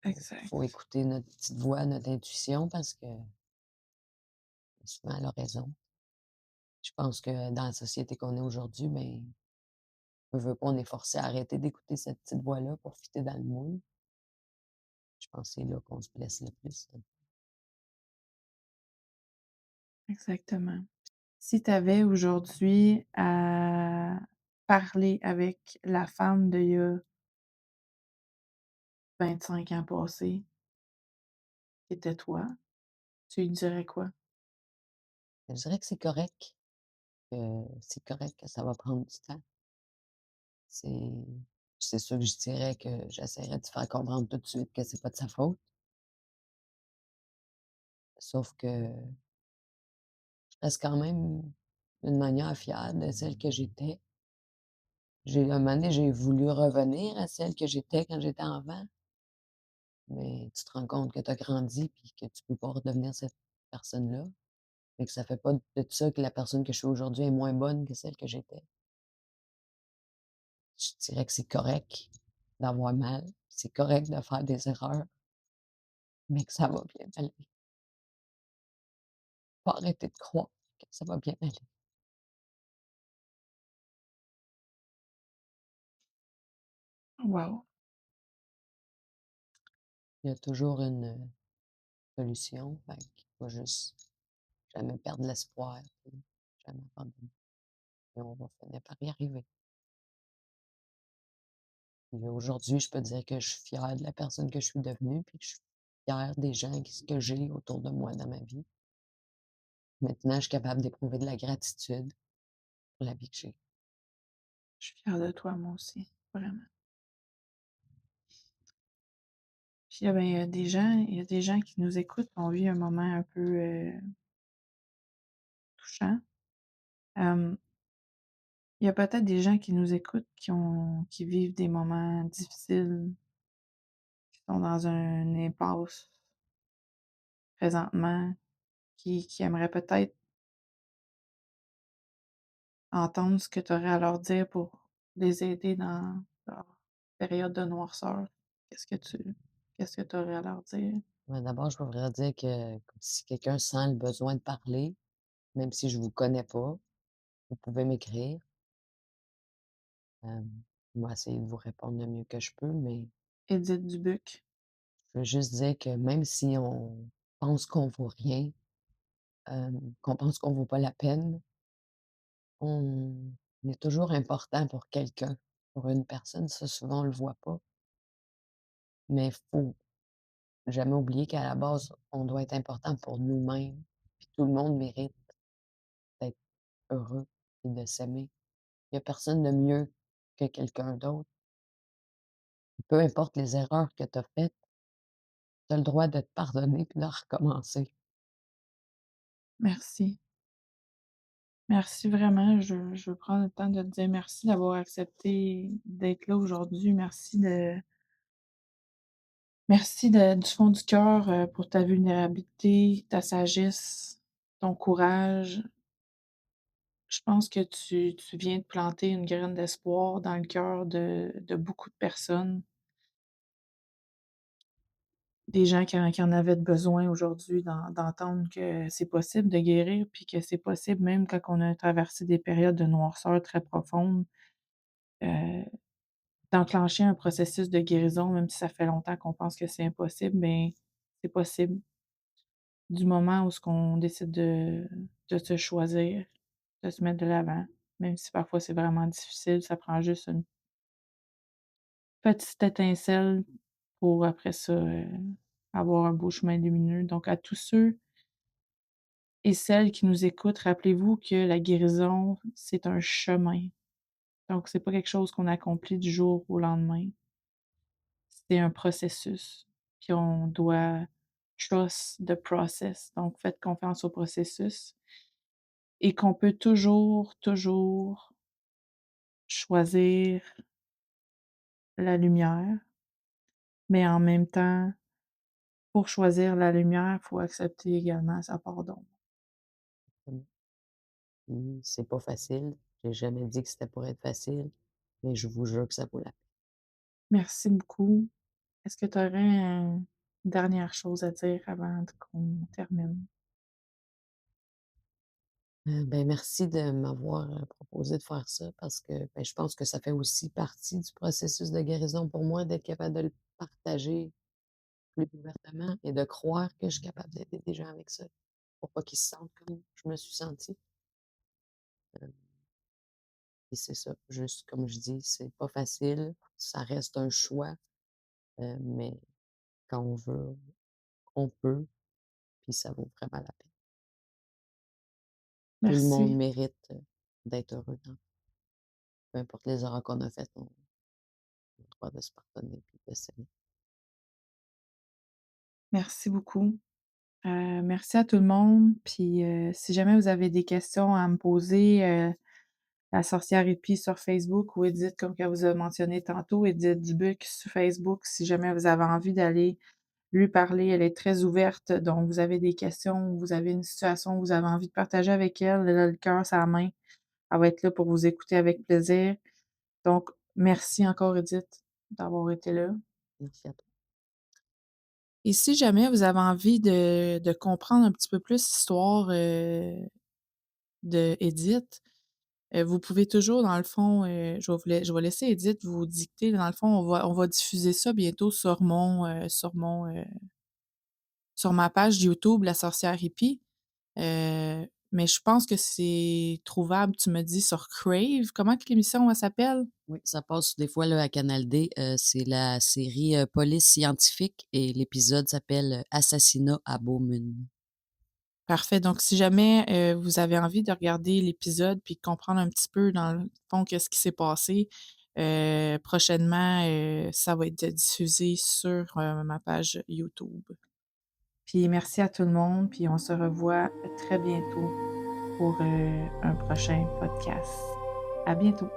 Exact. Faut écouter notre petite voix, notre intuition parce que souvent elle a raison. Je pense que dans la société qu'on est aujourd'hui, ben, veut pas, on est forcé à arrêter d'écouter cette petite voix-là pour fitter dans le moule. Je pense que c'est là qu'on se blesse le plus, hein. Exactement. Si tu avais aujourd'hui à parler avec la femme d'il y a 25 ans passés, qui était toi, tu lui dirais quoi? Je dirais que c'est correct que ça va prendre du temps. C'est c'est sûr que je dirais que j'essaierais de faire comprendre tout de suite que c'est pas de sa faute, sauf que je reste quand même d'une manière fière de celle que j'étais. Un moment donné, j'ai voulu revenir à celle que j'étais quand j'étais enfant, mais tu te rends compte que tu as grandi puis que tu peux pas redevenir cette personne-là, et que ça fait pas de ça que la personne que je suis aujourd'hui est moins bonne que celle que j'étais. Je dirais que c'est correct d'avoir mal, c'est correct de faire des erreurs, mais que ça va bien aller. Faut arrêter de croire que ça va bien aller. Wow! Il y a toujours une, solution, fait qu'il faut juste jamais perdre l'espoir, puis jamais abandonner, et on va finir par y arriver. Puis aujourd'hui, je peux dire que je suis fière de la personne que je suis devenue, puis que je suis fière des gens que j'ai autour de moi dans ma vie. Maintenant, je suis capable d'éprouver de la gratitude pour la vie que j'ai. Je suis fière de toi, moi aussi, vraiment. Puis, il y a des gens qui nous écoutent, on vit un moment un peu, touchant. Hem, il y a peut-être des gens qui nous écoutent qui vivent des moments difficiles, qui sont dans un impasse présentement, qui aimeraient peut-être entendre ce que tu aurais à leur dire pour les aider dans leur période de noirceur. Qu'est-ce que tu qu'est-ce que tu aurais à leur dire? Mais d'abord, je voudrais dire que si quelqu'un sent le besoin de parler, même si je vous connais pas, vous pouvez m'écrire. Hem, je vais essayer de vous répondre le mieux que je peux, mais Édith Dubuc. je veux juste dire que même si on pense qu'on vaut rien, qu'on pense qu'on vaut pas la peine, on est toujours important pour quelqu'un, pour une personne. Ça, souvent, on le voit pas, mais faut jamais oublier qu'à la base, on doit être important pour nous-mêmes. Puis tout le monde mérite d'être heureux et de s'aimer. Il y a personne de mieux que quelqu'un d'autre. Peu importe les erreurs que tu as faites, tu as le droit de te pardonner puis de recommencer. Merci. Merci vraiment. Je veux prendre le temps de te dire merci d'avoir accepté d'être là aujourd'hui. Merci du fond du cœur, pour ta vulnérabilité, ta sagesse, ton courage. Je pense que tu viens de planter une graine d'espoir dans le cœur de beaucoup de personnes. Des gens qui en avaient besoin aujourd'hui d'entendre que c'est possible de guérir, puis que c'est possible même quand on a traversé des périodes de noirceur très profondes, heu, d'enclencher un processus de guérison, même si ça fait longtemps qu'on pense que c'est impossible, mais c'est possible. Du moment où ce qu'on décide de se choisir, de se mettre de l'avant, même si parfois c'est vraiment difficile, ça prend juste une petite étincelle pour après ça, avoir un beau chemin lumineux. Donc à tous ceux et celles qui nous écoutent, rappelez-vous que la guérison, c'est un chemin. Donc c'est pas quelque chose qu'on accomplit du jour au lendemain. C'est un processus, puis on doit trust the process. Donc faites confiance au processus et qu'on peut toujours, toujours choisir la lumière, mais en même temps, pour choisir la lumière, il faut accepter également sa part d'ombre. Puis c'est pas facile. J'ai jamais dit que c'était pour être facile, mais je vous jure que ça vaut la Merci beaucoup. Est-ce que tu aurais une dernière chose à dire avant qu'on termine? Ben, merci de m'avoir, proposé de faire ça parce que, ben, je pense que ça fait aussi partie du processus de guérison pour moi d'être capable de le partager plus ouvertement et de croire que je suis capable d'aider des gens avec ça, pour pas qu'ils se sentent comme je me suis sentie. Et c'est ça, juste comme je dis, c'est pas facile, ça reste un choix, mais quand on veut, on peut, puis ça vaut vraiment la peine. Tout le monde Merci. mérite, d'être heureux dans peu importe les erreurs qu'on a faites, on a le droit de se pardonner puis de s'aimer. Merci beaucoup. Merci à tout le monde. Puis, si jamais vous avez des questions à me poser, la sorcière Hippie sur Facebook ou Edith, comme que vous a mentionné tantôt, Edith Dubuc sur Facebook, si jamais vous avez envie d'aller lui parler, elle est très ouverte. Donc, vous avez des questions, vous avez une situation que vous avez envie de partager avec elle, elle a le cœur sur la main. Elle va être là pour vous écouter avec plaisir. Donc, merci encore, Edith, d'avoir été là. Merci à toi. Et si jamais vous avez envie de comprendre un petit peu plus l'histoire, de Edith, vous pouvez toujours dans le fond, je vais laisser Edith vous dicter. Dans le fond, on va diffuser ça bientôt sur ma page YouTube La Sorcière Hippie. Mais je pense que c'est trouvable, tu me dis, sur Crave. Comment que l'émission, elle s'appelle? Oui, ça passe des fois là, à Canal D, c'est la série, Police scientifique et l'épisode s'appelle, Assassinat à Beaumont. Parfait. Donc, si jamais, vous avez envie de regarder l'épisode puis de comprendre un petit peu, dans le fond, qu'est-ce qui s'est passé, prochainement, ça va être diffusé sur, ma page YouTube. Puis merci à tout le monde, puis on se revoit très bientôt pour, un prochain podcast. À bientôt.